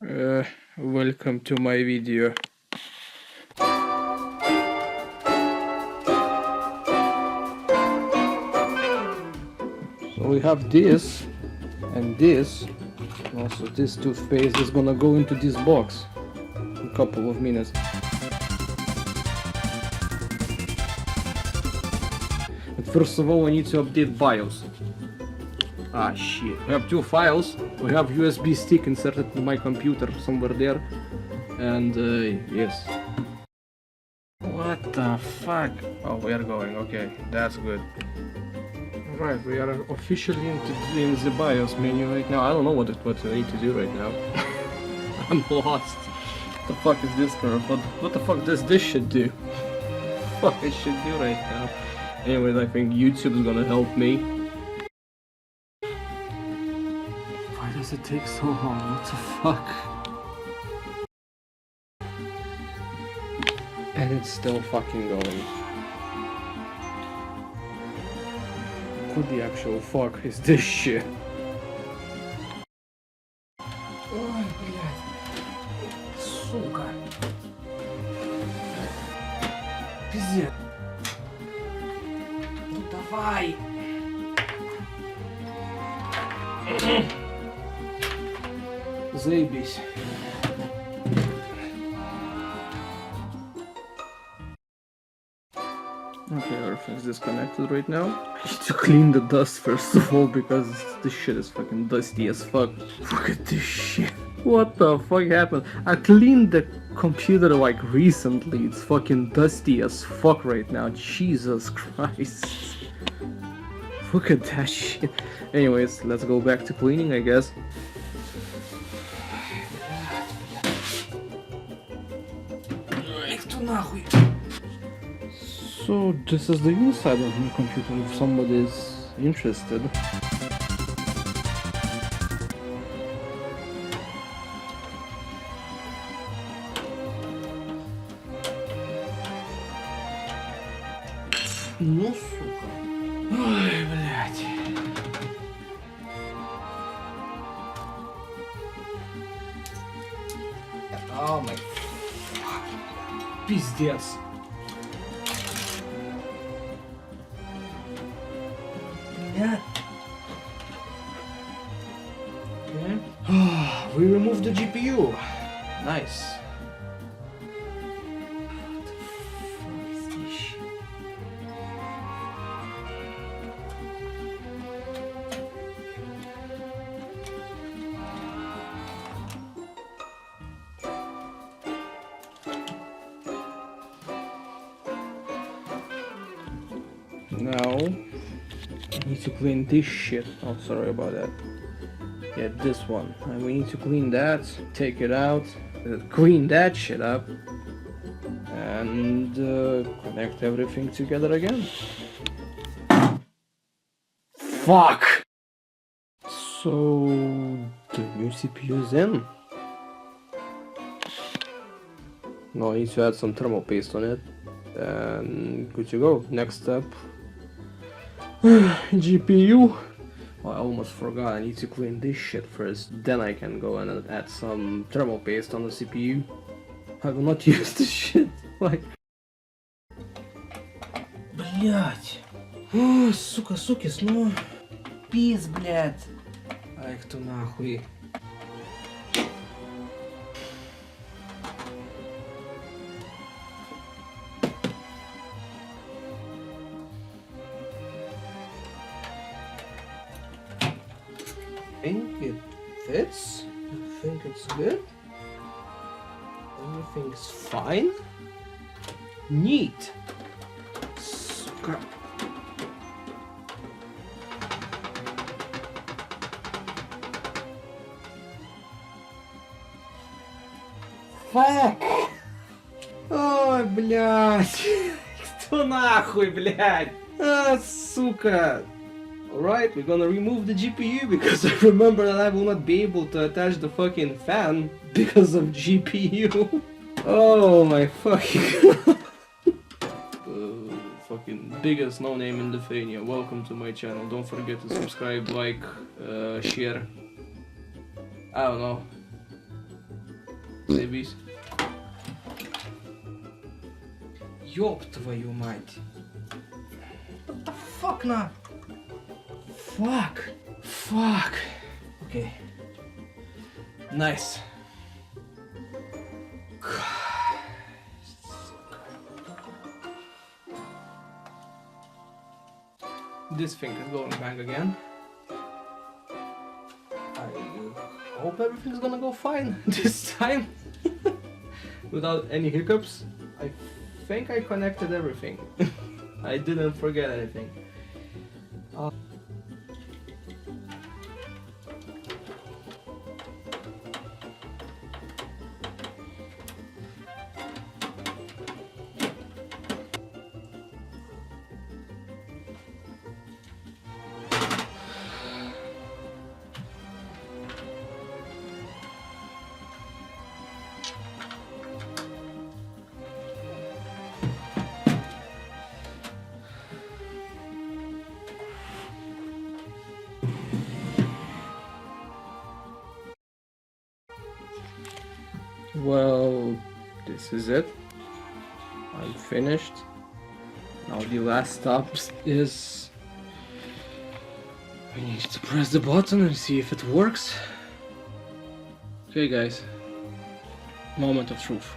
Welcome to my video. So we have this and this. Also this toothpaste is gonna go into this box in a couple of minutes. But first of all I need to update BIOS. Ah shit. We have two files. We have USB stick inserted in my computer somewhere there. And yes. What the fuck? Oh, we are going. Okay, that's good. Alright, we are officially in the BIOS menu right now. I don't know what I need to do right now. I'm lost. What the fuck is this curve? What the fuck does this shit do? What I should do right now? Anyways, I think YouTube is gonna help me. Why does it take so long? What the fuck? And it's still fucking going. What the actual fuck is this shit? Ой, блядь. Сука. Пиздец. Ну давай. Заебись. Okay, everything's disconnected right now. I need to clean the dust first of all because this shit is fucking dusty as fuck. Look at this shit. What the fuck happened? I cleaned the computer like recently. It's fucking dusty as fuck right now. Jesus Christ. Look at that shit. Anyways, let's go back to cleaning, I guess. So this is the inside of my computer if somebody is interested. Ну сука. Ой, блядь. Oh my. Пиздец. Yeah. Okay. We removed the GPU. Nice. What the fuck is this shit? Now I need to clean this shit. Oh, sorry about that. Yeah, this one. And we need to clean that, take it out, clean that shit up, and connect everything together again. Fuck! So, the new CPU is in. Now I need to add some thermal paste on it, and good to go. Next step. GPU. Oh, I almost forgot, I need to clean this shit first, then I can go and add some thermal paste on the CPU. I will not use this shit, like... Блять. О, сука, сукис, ну... Пиз, блять. Ай, кто нахуй. I think it fits. I think it's good. Everything's fine. Neat. Сука. Fuck. Ой, блядь. Кто нахуй, блядь? А, сука. Alright, we're gonna remove the GPU because I remember that I will not be able to attach the fucking fan because of GPU. Oh my fucking fucking biggest no name in Lithuania. Welcome to my channel. Don't forget to subscribe, like, share. I don't know. Заебись. Ёб твою мать. What the fuck now? Fuck. Fuck. Okay. Nice. This thing is going bang again. I hope everything's gonna go fine this time. Without any hiccups. I think I connected everything. I didn't forget anything. Well, this is it. I'm finished. Now the last step is we need to press the button and see if it works. Okay guys, moment of truth.